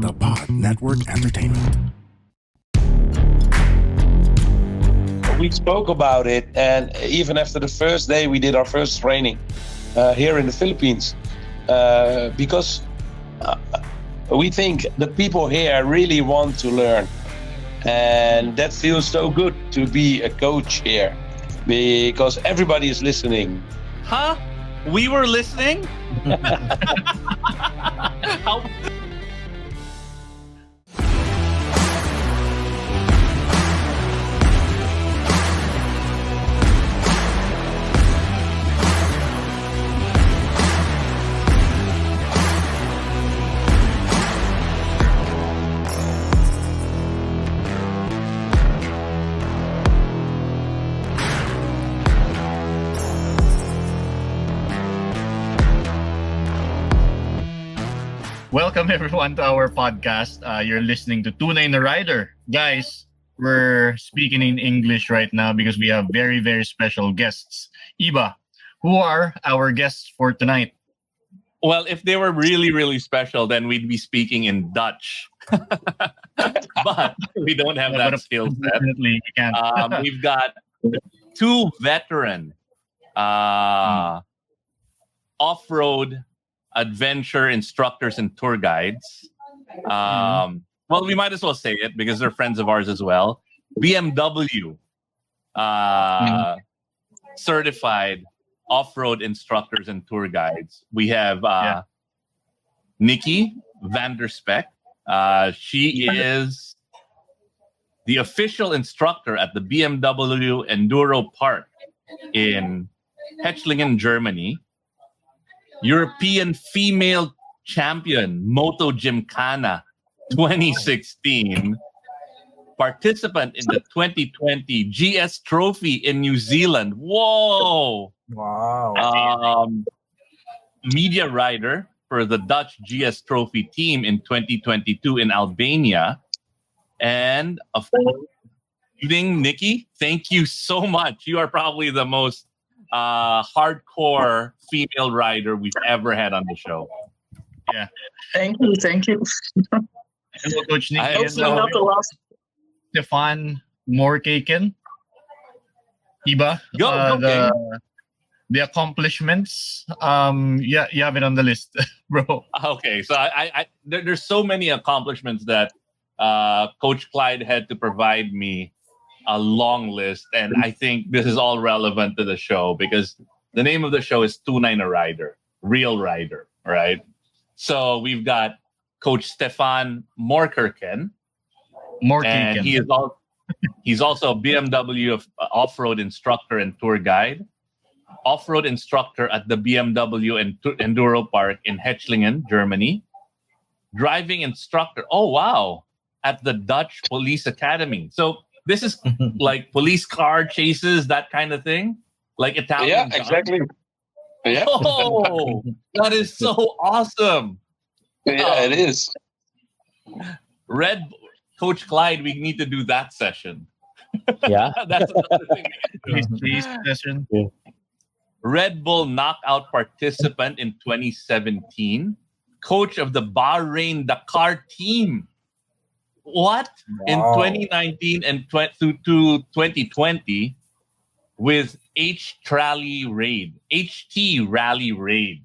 the Pod Network Entertainment. We spoke about it, and even after the first day, we did our first training here in the Philippines because we think the people here really want to learn, and that feels so good to be a coach here because everybody is listening. Huh? We were listening? How? Welcome everyone to our podcast. You're listening to Tunay na Rider. Guys, we're speaking in English right now because we have very, very special guests. Iba, who are our guests for tonight? Well, if they were really, really special, then we'd be speaking in Dutch. But we don't have that skill set. Definitely, we can't. We've got two veteran off-road adventure instructors and tour guides. Well, we might as well say it because they're friends of ours as well. BMW certified off-road instructors and tour guides. We have Nikki Vanderspeck. She is the official instructor at the BMW Enduro Park in Hetchlingen, Germany. European female champion, Moto Gymkhana 2016. Participant in the 2020 GS Trophy in New Zealand. Whoa! Wow. Media rider for the Dutch GS Trophy team in 2022 in Albania. And of course, evening, Nikki, thank you so much. You are probably the most hardcore female rider we've ever had on the show. Yeah. Thank you. Hello, Coach Nikki. Hopefully not the last. Stefan Moorkeken. Iba. Go, the accomplishments. Yeah, you have it on the list, bro. Okay, so there's so many accomplishments that Coach Clyde had to provide me a long list, and I think this is all relevant to the show because the name of the show is Tunay na Rider, real rider, right? So we've got Coach Stefan Moorkeken, and he's also a BMW off-road instructor and tour guide, off-road instructor at the BMW Enduro Park in Hetchlingen, Germany, driving instructor. Oh wow, at the Dutch Police Academy. So this is like police car chases, that kind of thing, like Italian. Yeah, jobs. exactly. Yeah. Oh, that is so awesome. Yeah, it is. Coach Clyde, we need to do that session. Yeah. That's another thing. Please, session. Yeah. Red Bull knockout participant in 2017, coach of the Bahrain Dakar team. What? Wow. In 2019 and to 2020 with HT Rally Raid.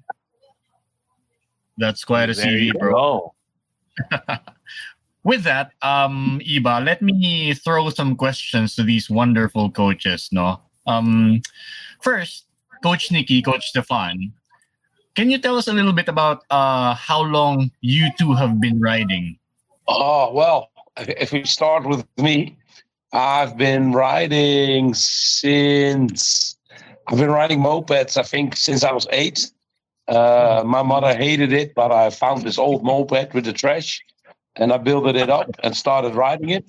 That's quite a CV, bro. With that, Iba, let me throw some questions to these wonderful coaches, no? First, Coach Nikki, Coach Stefan, can you tell us a little bit about how long you two have been riding? Oh, well, if we start with me, I've been riding mopeds, I think, since I was 8. My mother hated it, but I found this old moped with the trash, and I built it up and started riding it.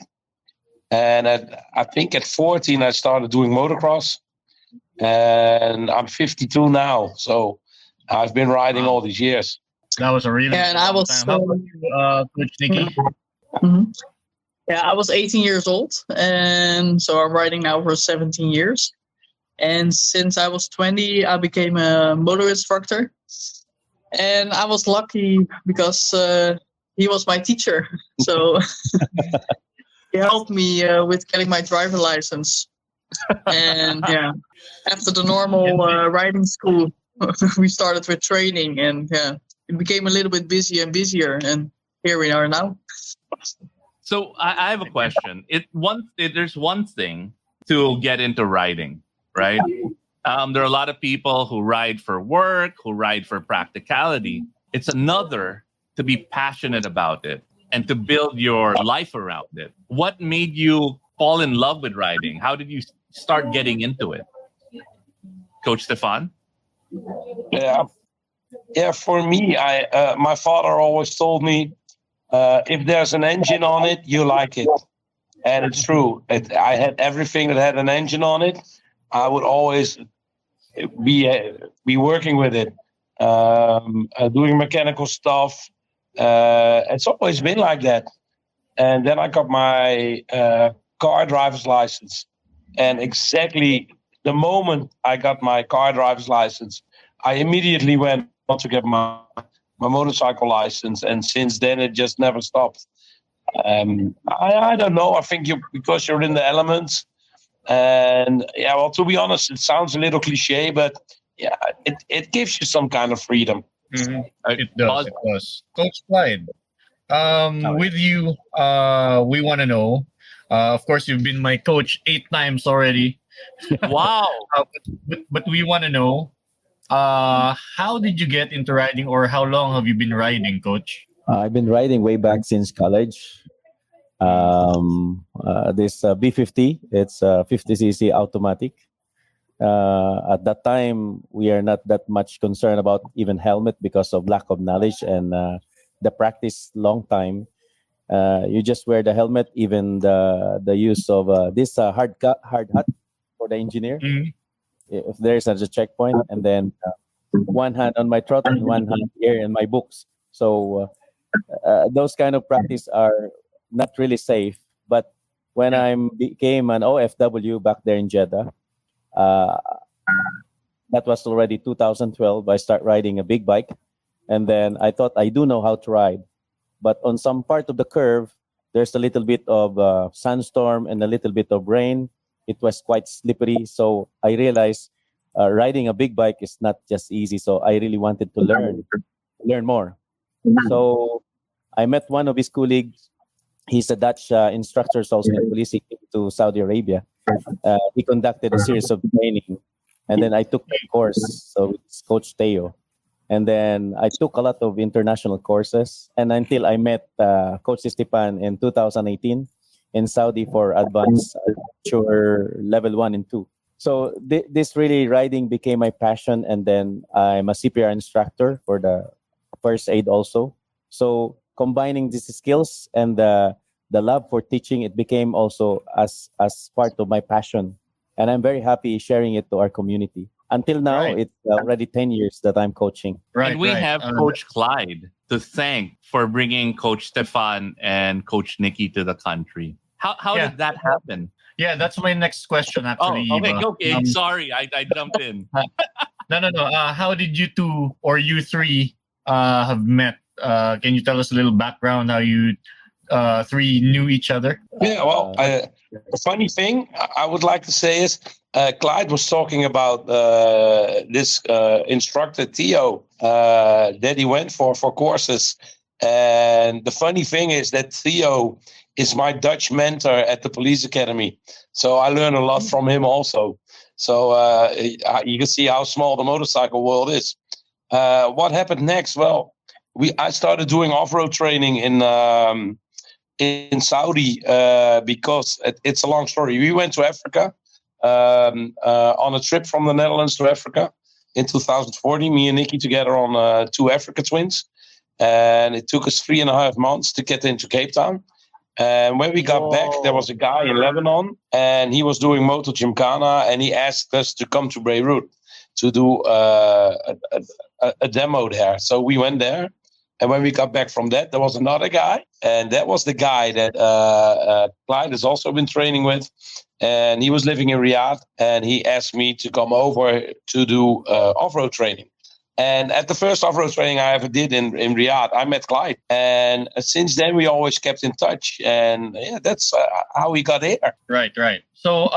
And I think at 14, I started doing motocross. And I'm 52 now, so I've been riding all these years. That was a really And I was time. How about you, Coach Nikki? Yeah, I was 18 years old, and so I'm riding now for 17 years. And since I was 20, I became a motor instructor. And I was lucky because he was my teacher. So he helped me with getting my driver license. And yeah, after the normal riding school, we started with training, and yeah, it became a little bit busier and busier, and here we are now. So I have a question. There's one thing to get into riding, right? There are a lot of people who ride for work, who ride for practicality. It's another to be passionate about it and to build your life around it. What made you fall in love with riding? How did you start getting into it? Coach Stefan? Yeah. For me, my father always told me, if there's an engine on it, you like it. And it's true. I had everything that had an engine on it. I would always be working with it, doing mechanical stuff. It's always been like that. And then I got my car driver's license. And exactly the moment I got my car driver's license, I immediately went on to get my motorcycle license. And since then, it just never stopped. I don't know. I think because you're in the elements. And yeah, well, to be honest, it sounds a little cliche, but yeah, it gives you some kind of freedom. Mm-hmm. It does. Coach Clyde, with you, we want to know. Of course, you've been my coach 8 times already. Wow! But we want to know, how did you get into riding, or how long have you been riding, Coach? I've been riding way back since college. This B50, it's 50cc automatic. At that time, we are not that much concerned about even helmet because of lack of knowledge and the practice long time. You just wear the helmet, even the use of this hard hat for the engineer. Mm-hmm. If there's a checkpoint, and then one hand on my throat and one hand here in my books. So those kind of practice are not really safe. But when I became an OFW back there in Jeddah, that was already 2012. I start riding a big bike, and then I thought I do know how to ride. But on some part of the curve, there's a little bit of sandstorm and a little bit of rain. It was quite slippery. So I realized riding a big bike is not just easy. So I really wanted to learn more. So I met one of his colleagues. He's a Dutch instructor also in police. He came to Saudi Arabia. He conducted a series of training, and then I took the course. So it's Coach Teo. And then I took a lot of international courses, and until I met Coach Stepan in 2018 in Saudi for advanced mature level 1 and 2. So this really riding became my passion, and then I'm a CPR instructor for the first aid also. So combining these skills and the love for teaching, it became also as part of my passion. And I'm very happy sharing it to our community. Until now, It's already 10 years that I'm coaching. And we have Coach Clyde to thank for bringing Coach Stefan and Coach Nikki to the country. How did that happen? Yeah, that's my next question, actually. Okay. Sorry, I jumped in. No. How did you two or you three have met? Can you tell us a little background how you three knew each other? Yeah, well, the funny thing I would like to say is Clyde was talking about this instructor, Theo, that he went for courses. And the funny thing is that Theo is my Dutch mentor at the police academy. So I learn a lot from him also. So you can see how small the motorcycle world is. What happened next? Well, I started doing off-road training in Saudi because it's a long story. We went to Africa on a trip from the Netherlands to Africa in 2014. Me and Nikki together on 2 Africa Twins. And it took us 3.5 months to get into Cape Town. And when we got back, there was a guy in Lebanon, and he was doing Moto Gymkhana, and he asked us to come to Beirut to do a demo there. So we went there. And when we got back from that, there was another guy. And that was the guy that Clyde has also been training with. And he was living in Riyadh. And he asked me to come over to do off-road training. And at the first off-road training I ever did in Riyadh, I met Clyde. And since then, we always kept in touch. And yeah, that's how we got here. Right. So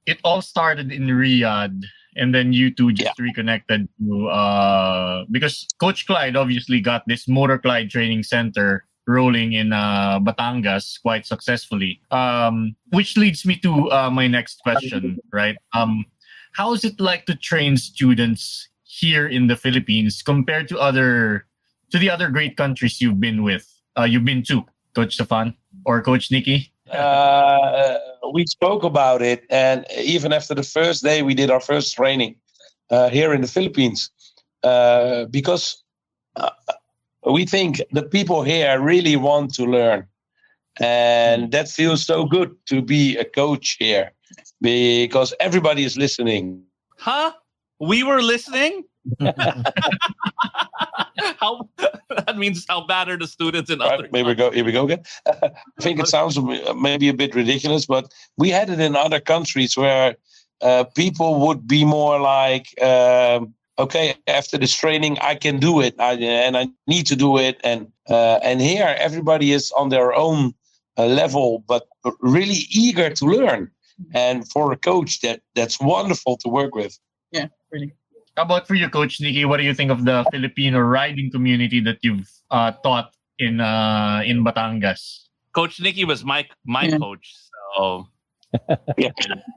it all started in Riyadh, and then you two just reconnected to because Coach Clyde obviously got this Motorclyde training center rolling in Batangas quite successfully. Which leads me to my next question, right? How is it like to train students here in the Philippines compared to the other great countries you've been to, Coach Stefan or Coach Nikki? We spoke about it, and even after the first day we did our first training here in the Philippines, because we think the people here really want to learn, and that feels so good to be a coach here because everybody is listening. Huh? We were listening? How that means how bad are the students in other Here we go again. I think it sounds maybe a bit ridiculous, but we had it in other countries where people would be more like, okay, after this training, I can do it, and I need to do it. And here, everybody is on their own level, but really eager to learn. And for a coach, that's wonderful to work with. Yeah, really. How about for you, Coach Nikki? What do you think of the Filipino riding community that you've taught in Batangas? Coach Nikki was my coach, so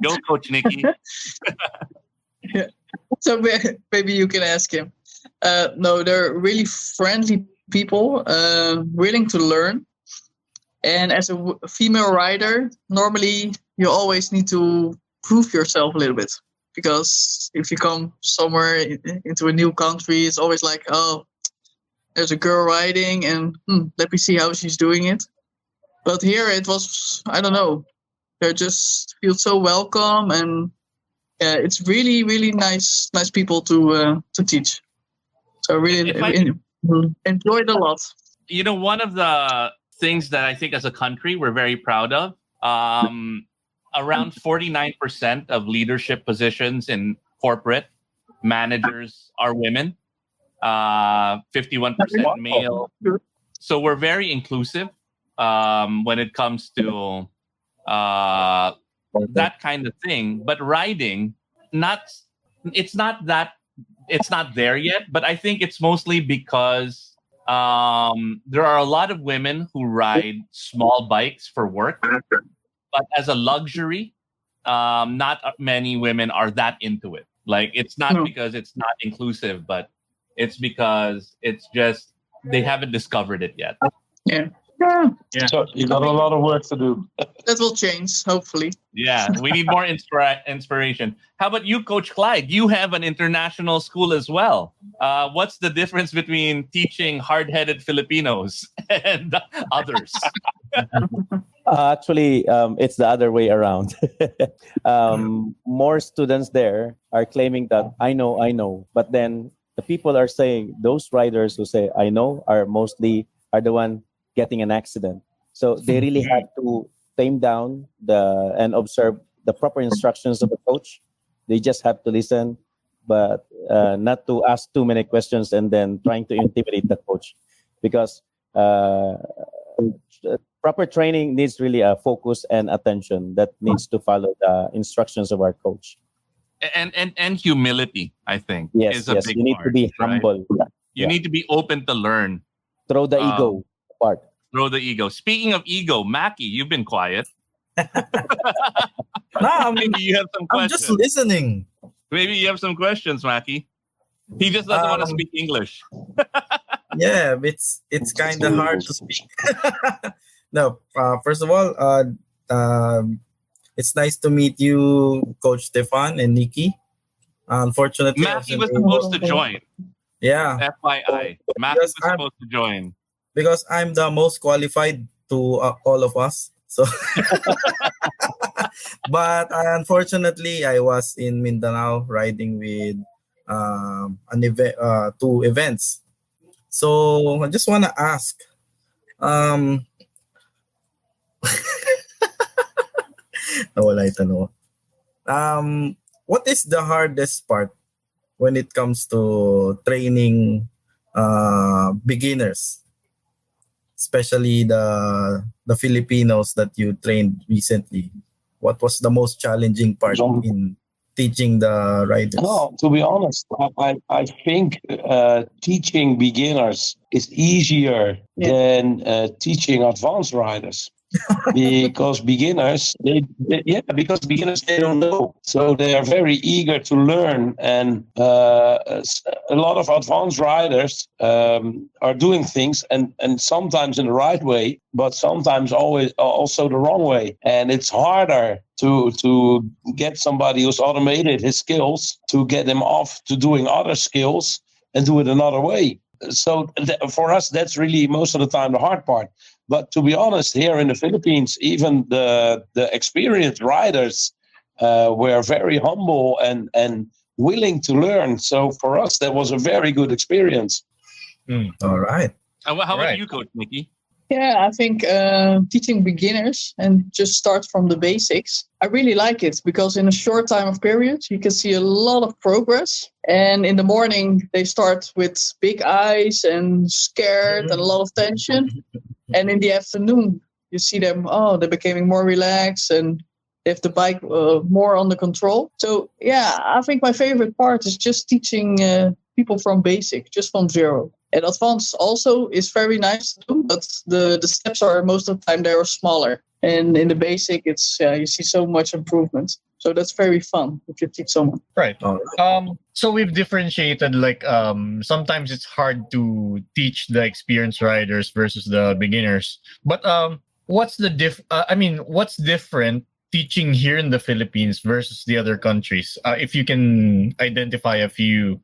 go Coach Nikki. Yeah. So maybe you can ask him. No, they're really friendly people, willing to learn. And as a female rider, normally you always need to prove yourself a little bit. Because if you come somewhere into a new country, it's always like, oh, there's a girl riding and let me see how she's doing it. But here it was, I don't know, they just feel so welcome, and it's really, really nice people to teach. So really enjoyed a lot. You know, one of the things that I think as a country we're very proud of, around 49% of leadership positions in corporate managers are women, 51% male. So we're very inclusive when it comes to that kind of thing. But riding, it's not there yet. But I think it's mostly because there are a lot of women who ride small bikes for work. But as a luxury, not many women are that into it. Like, it's not because it's not inclusive, but it's because it's just they haven't discovered it yet. Yeah. So you got a lot of work to do. That will change, hopefully. Yeah, we need more inspiration. How about you, Coach Clyde? You have an international school as well. What's the difference between teaching hard-headed Filipinos and others? Actually, it's the other way around. More students there are claiming that I know, but then the people are saying those riders who say I know are the one getting an accident. So they really have to tame down and observe the proper instructions of the coach. They just have to listen, but not to ask too many questions and then trying to intimidate the coach, because proper training needs really a focus and attention that needs to follow the instructions of our coach. And humility, I think, yes, is a big you need part, to be humble. You need to be open to learn. Throw the ego apart. Throw the ego. Speaking of ego, Mackie, you've been quiet. Maybe you have some I'm questions. just listening. Maybe you have some questions, Mackie. He just doesn't want to speak English. Yeah, it's kind of hard to speak. No, first of all, it's nice to meet you, Coach Stefan and Nikki. Unfortunately, Mackie was supposed to join. Yeah, FYI, Mackie was supposed to join. because I'm the most qualified to all of us. So, but unfortunately, I was in Mindanao riding with two events. So I just want to ask, nawala yung tanong. What is the hardest part when it comes to training beginners, especially the Filipinos that you trained recently? What was the most challenging part in teaching the riders? No, to be honest, I think teaching beginners is easier than teaching advanced riders. Because beginners, because beginners, they don't know, so they are very eager to learn, and a lot of advanced riders are doing things, and sometimes in the right way, but sometimes always also the wrong way, and it's harder to get somebody who's automated his skills to get him off to doing other skills and do it another way. So for us, that's really most of the time the hard part. But to be honest, here in the Philippines, even the experienced riders were very humble and willing to learn. So for us, that was a very good experience. All right. How about you, Coach Nikki? Yeah, I think teaching beginners and just start from the basics, I really like it because in a short time of period, you can see a lot of progress. And in the morning, they start with big eyes and scared and a lot of tension. And in the afternoon, you see them, they're becoming more relaxed and they have the bike more under control. So, yeah, I think my favorite part is just teaching people from basic, just from zero. And advanced also is very nice to do, but the steps are most of the time they are smaller. And in the basic, it's you see so much improvement. So that's very fun if you teach someone. Right. So we've differentiated, like sometimes it's hard to teach the experienced riders versus the beginners. But what's what's different teaching here in the Philippines versus the other countries? If you can identify a few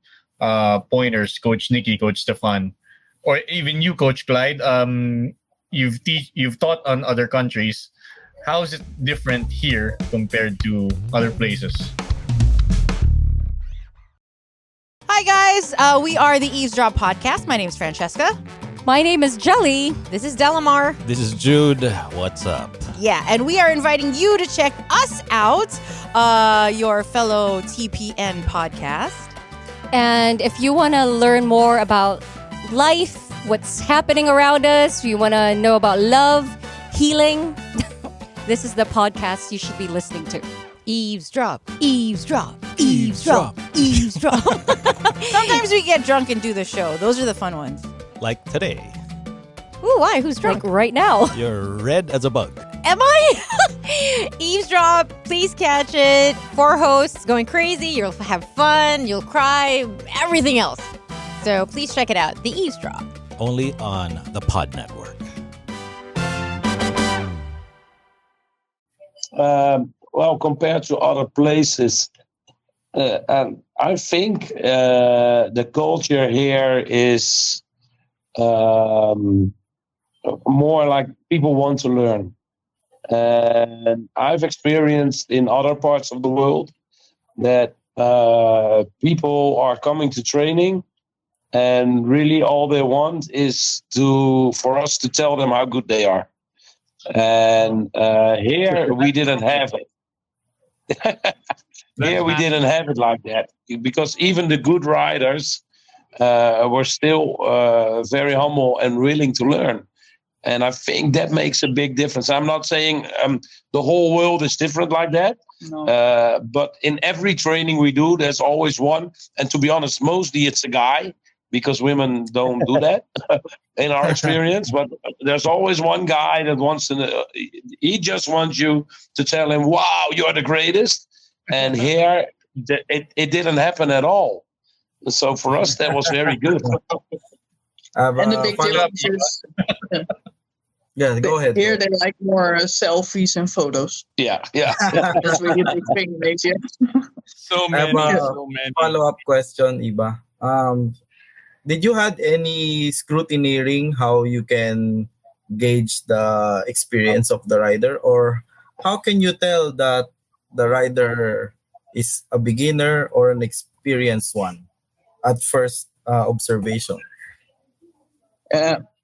pointers, Coach Nikki, Coach Stefan, or even you, Coach Clyde. You've taught on other countries. How is it different here compared to other places? Hi guys, we are the Eavesdrop Podcast. My name is Francesca. My name is Jelly. This is Delamar. This is Jude. What's up? Yeah, and we are inviting you to check us out, your fellow TPN podcast. And if you want to learn more about life, what's happening around us, you want to know about love, healing, this is the podcast you should be listening to. Eavesdrop, eavesdrop, eavesdrop, eavesdrop. Sometimes we get drunk and do the show. Those are the fun ones. Like today. Ooh, why? Who's drunk? Like right now. You're red as a bug. Am I? Eavesdrop, please catch it. 4 hosts going crazy. You'll have fun. You'll cry. Everything else. So please check it out. The Eavesdrop. Only on the Pod Network. Well, compared to other places, and I think the culture here is more like people want to learn. And I've experienced in other parts of the world that people are coming to training and really all they want is for us to tell them how good they are. And here we didn't have it. Here we didn't have it like that, because even the good riders were still very humble and willing to learn. And I think that makes a big difference. I'm not saying the whole world is different like that. No. But in every training we do, there's always one. And to be honest, mostly it's a guy, because women don't do that in our experience. But there's always one guy that wants to, he just wants you to tell him, wow, you're the greatest. And here, it didn't happen at all. So for us, that was very good. And the big difference is... Yeah, go ahead. Here they like more selfies and photos. Yeah. That's really a big thing in Asia. So many. Follow-up question, Iba. Did you had any scrutineering how you can gauge the experience of the rider, or how can you tell that the rider is a beginner or an experienced one at first observation?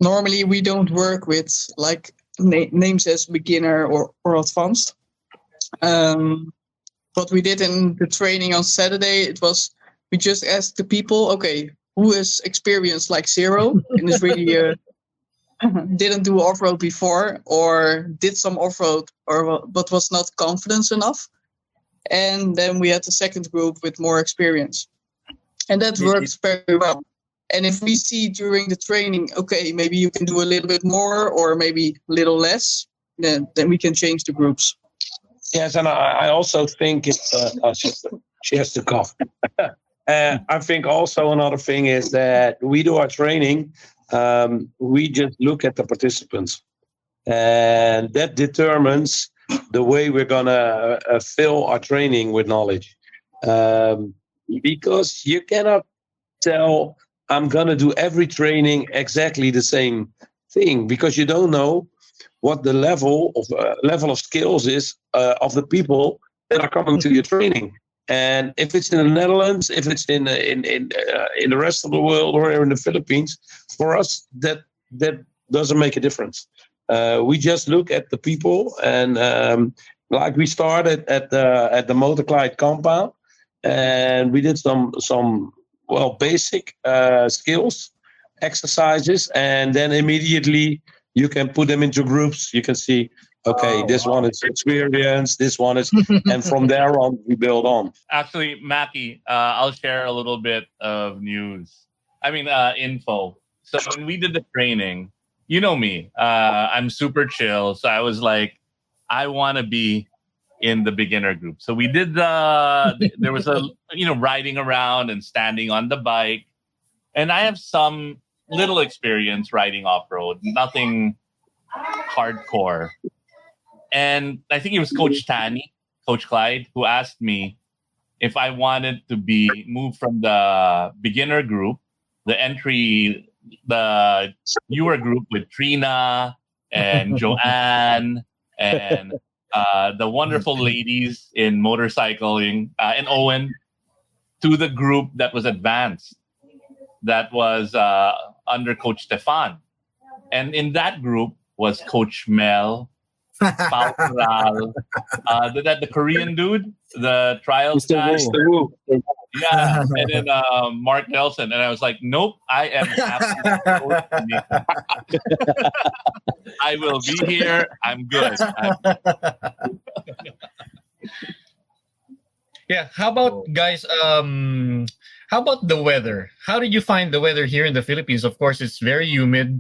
Normally we don't work with like names as beginner or advanced. What we did in the training on Saturday, it was we just ask the people, okay, who has experience like zero and is really didn't do off-road before or did some off-road but was not confident enough. And then we had the second group with more experience. And that works very well. And if we see during the training, okay, maybe you can do a little bit more or maybe a little less, then we can change the groups. Yes, and I also think it's she has to cough. I think also another thing is that we do our training. We just look at the participants, and that determines the way we're gonna fill our training with knowledge. Because you cannot tell I'm gonna do every training exactly the same thing, because you don't know what the level of skills is of the people that are coming to your training. And if it's in the Netherlands, if it's in the rest of the world, or in the Philippines, for us that doesn't make a difference. We just look at the people, and like we started at the Motorclyde compound, and we did some basic skills exercises, and then immediately you can put them into groups. You can see, okay, this one is experience, this one is, and from there on, we build on. Actually, Mackie, I'll share a little bit of info. So when we did the training, you know me, I'm super chill. So I was like, I want to be in the beginner group. So we did there was riding around and standing on the bike. And I have some little experience riding off-road, nothing hardcore. And I think it was Coach Clyde, who asked me if I wanted to be moved from the beginner group, the newer group with Trina and Joanne and the wonderful ladies in motorcycling and Owen, to the group that was advanced, that was under Coach Stefan. And in that group was Coach Mel, Pao Corral, the Korean dude, the trials guy. Mr. Wu. Yeah, and then Mark Nelson. And I was like, nope, I am absolutely I will be here. I'm good. Yeah. How about guys? How about the weather? How did you find the weather here in the Philippines? Of course, it's very humid.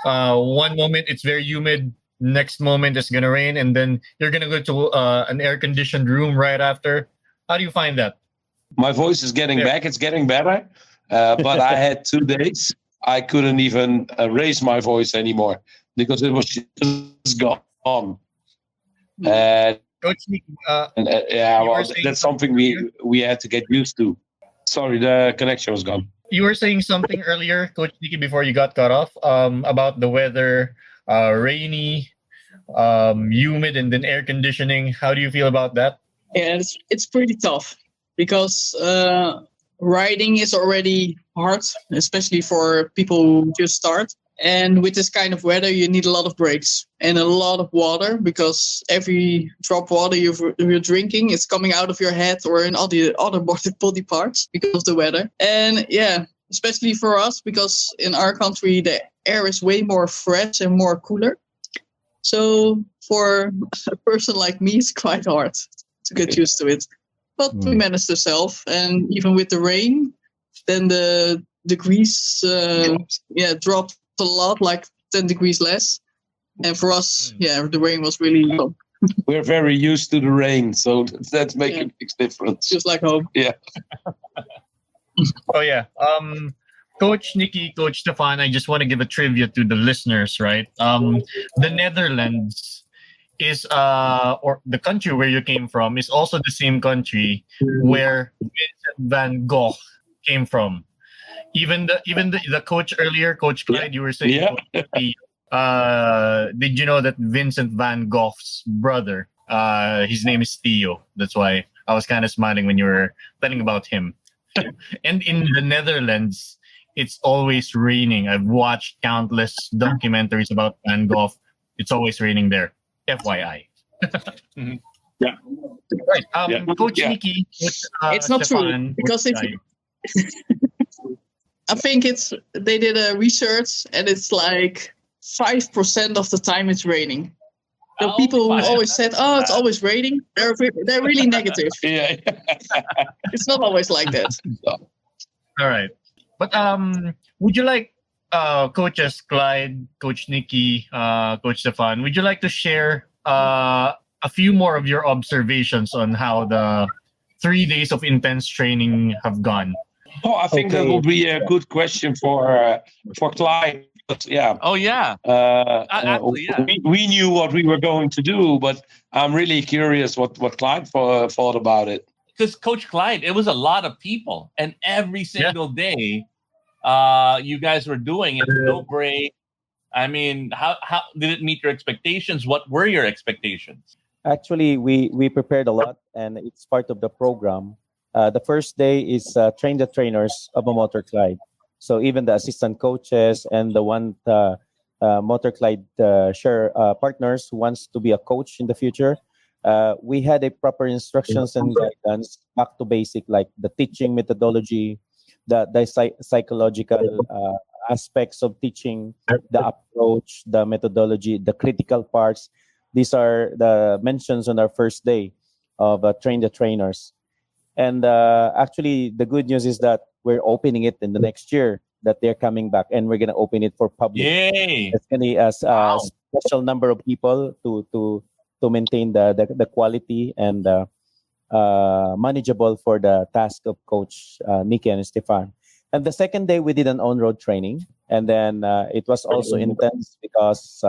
One moment it's very humid, next moment it's gonna rain, and then you're gonna go to an air-conditioned room right after. How do you find that? My voice is getting back. It's getting better. But I had 2 days. I couldn't even raise my voice anymore because it was just gone. Coach Nick, that's something we had to get used to. Sorry, the connection was gone. You were saying something earlier, Coach Nicky, before you got cut off, about the weather, rainy, humid, and then air conditioning. How do you feel about that? Yeah, it's pretty tough because riding is already hard, especially for people who just start. And with this kind of weather, you need a lot of breaks and a lot of water, because every drop of water you're drinking is coming out of your head or in all the other body parts because of the weather. And yeah, especially for us, because in our country, the air is way more fresh and more cooler. So for a person like me, it's quite hard to get used to it. But we managed ourselves. And even with the rain, then the degrees dropped a lot, like 10 degrees less. And for us, the rain was really low. We're very used to the rain, so that's making a big difference. Just like home. Yeah. Oh, yeah. Coach Nicky, Coach Stefan, I just want to give a trivia to the listeners, right? The Netherlands is, or the country where you came from, is also the same country where Vincent van Gogh came from. Even the coach earlier, Coach Clyde, you were saying, did you know that Vincent van Gogh's brother, his name is Theo? That's why I was kind of smiling when you were telling about him. And in the Netherlands, it's always raining. I've watched countless documentaries about Van Gogh. It's always raining there. FYI. Yeah. Right. Coach Nicky, it's not Stefan, true, because I think they did a research and it's like 5% of the time it's raining. So people who always said, "Oh, it's always raining," they're really negative. Yeah. It's not always like that. All right. But would you like coaches Clyde, Coach Nikki, Coach Stefan, would you like to share a few more of your observations on how the 3 days of intense training have gone? Oh, I think that will be a good question for Clyde. But yeah. Oh yeah. Actually, yeah. We knew what we were going to do, but I'm really curious what Clyde thought about it. Because Coach Clyde, it was a lot of people, and every single day, you guys were doing it, no break. I mean, how did it meet your expectations? What were your expectations? Actually, we prepared a lot, and it's part of the program. The first day is train the trainers of a Motorclyde. So even the assistant coaches and the Motorclyde share partners who wants to be a coach in the future, we had a proper instructions and guidance back to basic, like the teaching methodology, the psychological aspects of teaching, the approach, the methodology, the critical parts. These are the mentions on our first day of train the trainers. And actually, the good news is that we're opening it in the next year, that they're coming back, and we're going to open it for public. Yay! It's going to be a special number of people to maintain the quality and manageable for the task of Coach Nikki and Stefan. And the second day, we did an on-road training. And then it was also intense because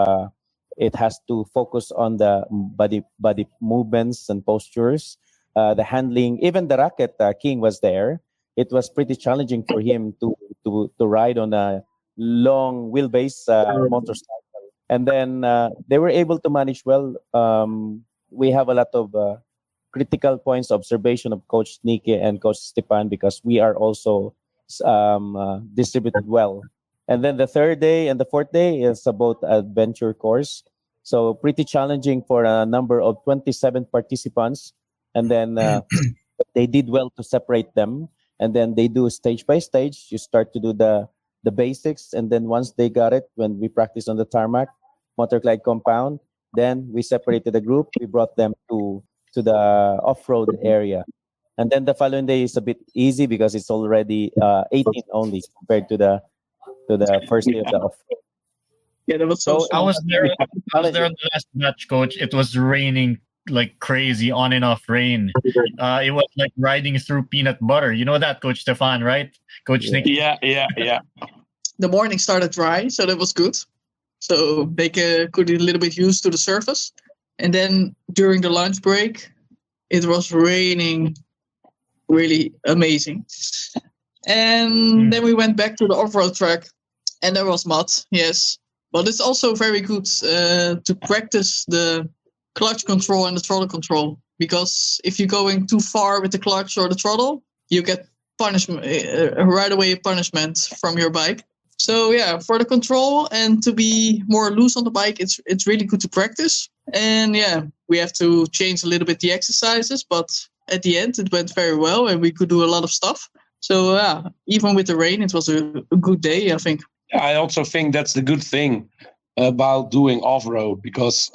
it has to focus on the body movements and postures. The handling, even the racket, King was there. It was pretty challenging for him to ride on a long wheelbase motorcycle. And then they were able to manage well. We have a lot of critical points observation of Coach Nikki and Coach Stepan because we are also distributed well. And then the third day and the fourth day is about adventure course. So pretty challenging for a number of 27 participants. And then they did well to separate them. And then they do stage by stage. You start to do the basics. And then once they got it, when we practice on the tarmac, Motorclyde compound, then we separated the group. We brought them to the off-road area. And then the following day is a bit easy because it's already 18 only compared to the first day of the off-road. Yeah, that was so. I was there on the last match, Coach. It was raining like crazy, on and off rain. It was like riding through peanut butter. You know that, Coach Stefan, right? Coach Nick? Yeah. The morning started dry, so that was good. So they could get a little bit used to the surface. And then during the lunch break, it was raining really amazing. And then we went back to the off-road track, and there was mud, yes. But it's also very good to practice the clutch control and the throttle control, because if you're going too far with the clutch or the throttle, you get punishment right away, punishment from your bike. So yeah, for the control and to be more loose on the bike, it's really good to practice. And yeah, we have to change a little bit the exercises, but at the end it went very well and we could do a lot of stuff. So yeah, even with the rain, it was a good day, I think. I also think that's the good thing about doing off-road, because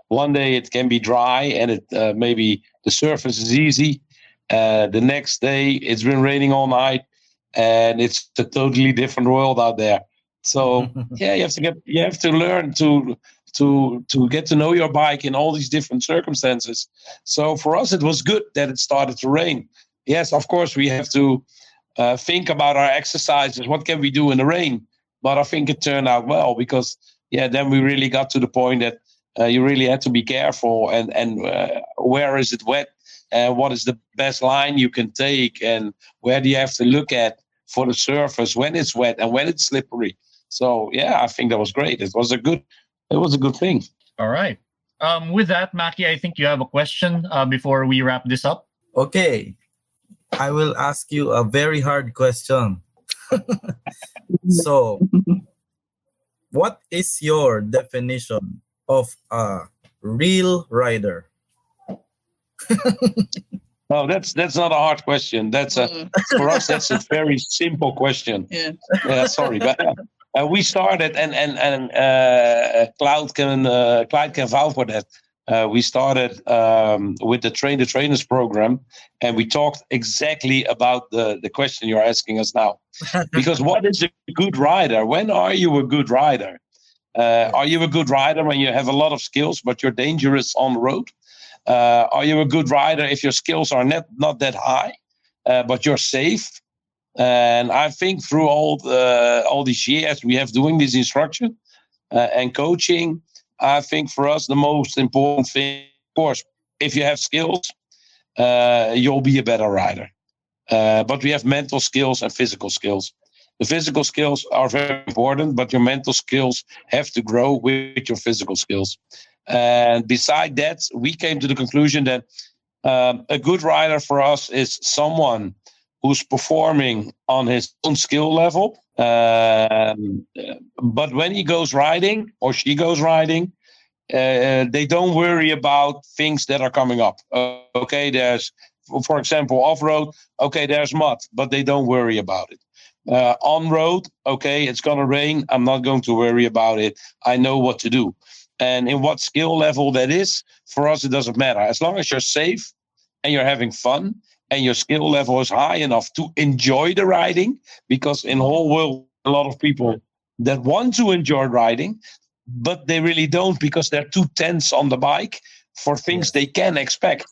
one day it can be dry and it maybe the surface is easy. The next day it's been raining all night and it's a totally different world out there. So yeah, you have to learn to get to know your bike in all these different circumstances. So for us, it was good that it started to rain. Yes, of course, we have to think about our exercises. What can we do in the rain? But I think it turned out well, because then we really got to the point that you really had to be careful and where is it wet and what is the best line you can take and where do you have to look at for the surface when it's wet and when it's slippery. So yeah, I think that was great. It was a good thing. All right. With that, Maki, I think you have a question before we wrap this up. Okay. I will ask you a very hard question. So, what is your definition of a real rider? No, that's not a hard question. That's for us. That's a very simple question. Yeah. Yeah, sorry, but we started, and Clyde can vouch for that. We started with the Train the Trainers program, and we talked exactly about the question you're asking us now. Because what is a good rider? When are you a good rider? Are you a good rider when you have a lot of skills, but you're dangerous on the road? Are you a good rider if your skills are not that high, but you're safe? And I think through all these years we have doing this instruction and coaching, I think for us the most important thing, of course, if you have skills, you'll be a better rider. But we have mental skills and physical skills. The physical skills are very important, but your mental skills have to grow with your physical skills. And beside that, we came to the conclusion that a good rider for us is someone who's performing on his own skill level. But when he goes riding or she goes riding, they don't worry about things that are coming up. Okay, there's, for example, off-road, okay, there's mud, but they don't worry about it. On-road, okay, it's going to rain. I'm not going to worry about it. I know what to do. And in what skill level that is, for us, it doesn't matter. As long as you're safe and you're having fun and your skill level is high enough to enjoy the riding, because in the whole world, a lot of people that want to enjoy riding, but they really don't because they're too tense on the bike for things they can expect.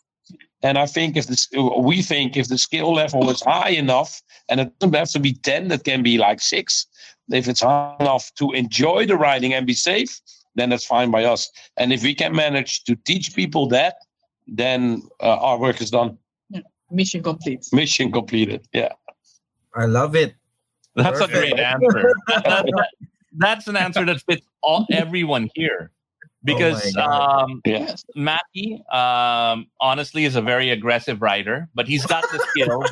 And I think if the skill level is high enough, and it doesn't have to be 10, it can be like 6. If it's high enough to enjoy the riding and be safe, then that's fine by us. And if we can manage to teach people that, then our work is done. Yeah. Mission complete. Mission completed. Yeah. I love it. That's Perfect. a great answer. That's an answer that fits everyone here. Because Yes. Matty, honestly, is a very aggressive rider, but he's got the skill.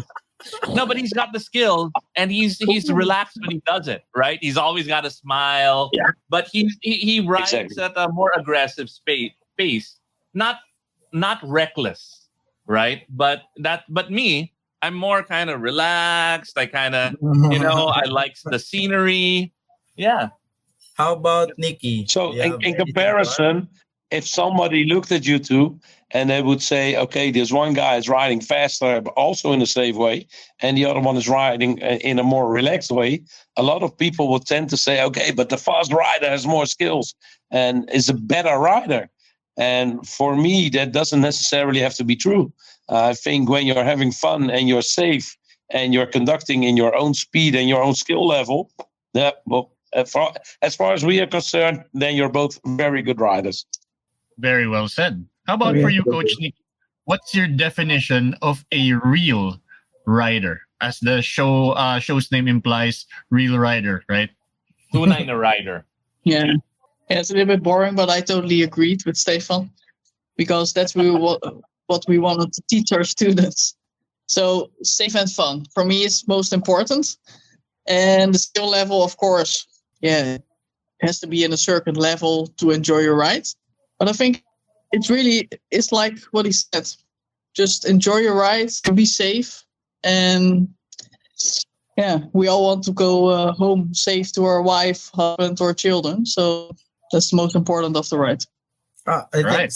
No, but he's got the skill, and he's relaxed when he does it. Right? He's always got a smile. Yeah. But he rides Exactly. at a more aggressive pace, not reckless, right? But me, I'm more kind of relaxed. I kind of, I like the scenery. Yeah. How about Nikki? So You have in anything to add? comparison, if somebody looked at you two and they would say, okay, there's one guy is riding faster, but also in a safe way, and the other one is riding in a more relaxed way, a lot of people would tend to say, okay, but the fast rider has more skills and is a better rider. And for me, that doesn't necessarily have to be true. I think when you're having fun and you're safe and you're conducting in your own speed and your own skill level, as far as we are concerned, then you're both very good riders. Very well said. How about for you, Coach Nick? What's your definition of a real rider? As the show's name implies, real rider, right? Tunay na rider. Yeah. It's a little bit boring, but I totally agreed with Stefan, because that's what we wanted to teach our students. So safe and fun for me is most important, and the skill level, of course, it has to be in a certain level to enjoy your ride. But I think it's like what he said. Just enjoy your ride, be safe, and we all want to go home safe to our wife, husband, or children. So that's the most important of the ride. I think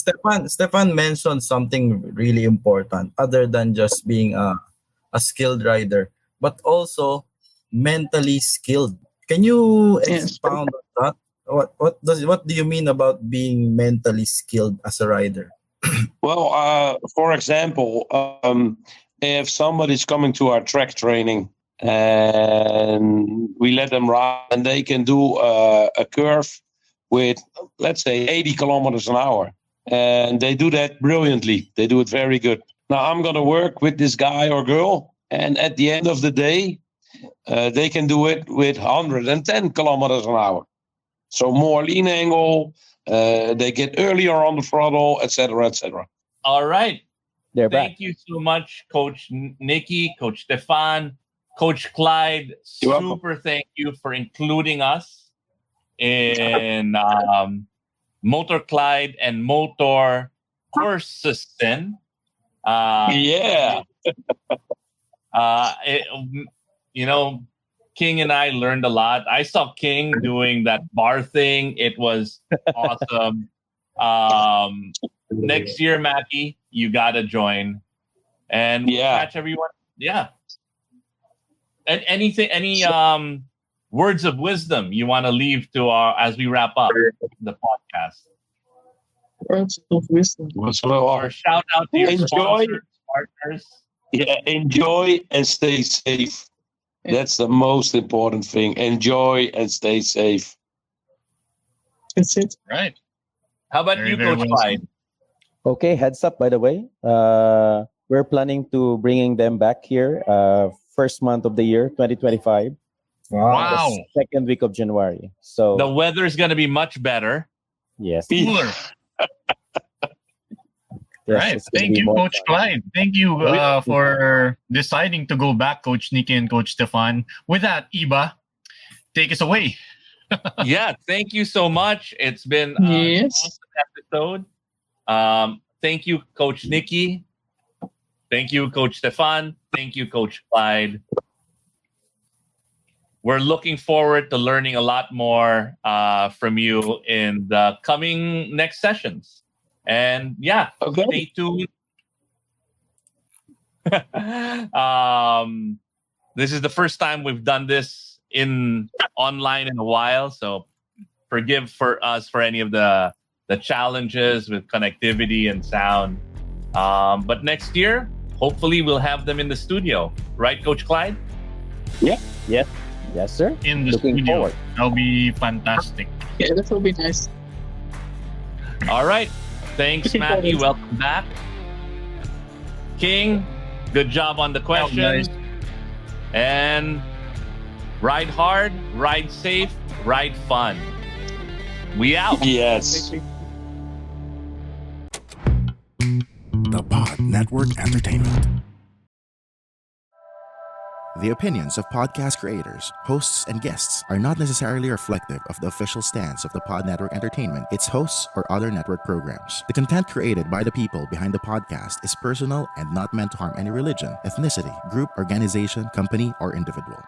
Stefan mentioned something really important, other than just being a skilled rider, but also mentally skilled. Can you expound on that? What do you mean about being mentally skilled as a rider? Well, for example, if somebody's coming to our track training and we let them ride and they can do a curve with, let's say, 80 kilometers an hour, and they do that brilliantly. They do it very good. Now I'm going to work with this guy or girl, and at the end of the day, they can do it with 110 kilometers an hour. So more lean angle, they get earlier on the throttle, etc., etc. All right. They're back. Thank you so much, Coach Nikki, Coach Stefan, Coach Clyde. You're Super thank you for including us in Motorclyde and Motorcursussen. Yeah. It, you know, King and I learned a lot. I saw King doing that bar thing. It was awesome. Next year, Mackie, you gotta join, and we'll catch everyone. Yeah. And any words of wisdom you want to leave to our as we wrap up the podcast? Words of wisdom. Or shout out to your sponsors, partners. Yeah, enjoy and stay safe. That's the most important thing. Enjoy and stay safe. That's it. Right. How about you, Coach Clyde? Okay, heads up, by the way. We're planning to bringing them back here first month of the year, 2025. Wow. The second week of January. So the weather's going to be much better. Yes. Cooler. Yes, right. it's gonna Thank be you, more Coach fun. Clyde. Thank you for deciding to go back, Coach Nikki and Coach Stefan. With that, Iba, take us away. Yeah, thank you so much. It's been an awesome episode. Thank you, Coach Nikki. Thank you, Coach Stefan. Thank you, Coach Clyde. We're looking forward to learning a lot more from you in the coming next sessions. And yeah, stay tuned. This is the first time we've done this in online in a while, so forgive for us for any of the challenges with connectivity and sound. But next year, hopefully, we'll have them in the studio, right, Coach Clyde? Yeah. Yes. Yes, sir. In the Looking studio. forward. That'll be fantastic. Yeah, that will be nice. All right. Thanks, Matthew. Welcome back. King, good job on the questions. And ride hard, ride safe, ride fun. We out. Yes. The Pod Network Entertainment. The opinions of podcast creators, hosts, and guests are not necessarily reflective of the official stance of the Pod Network Entertainment, its hosts, or other network programs. The content created by the people behind the podcast is personal and not meant to harm any religion, ethnicity, group, organization, company, or individual.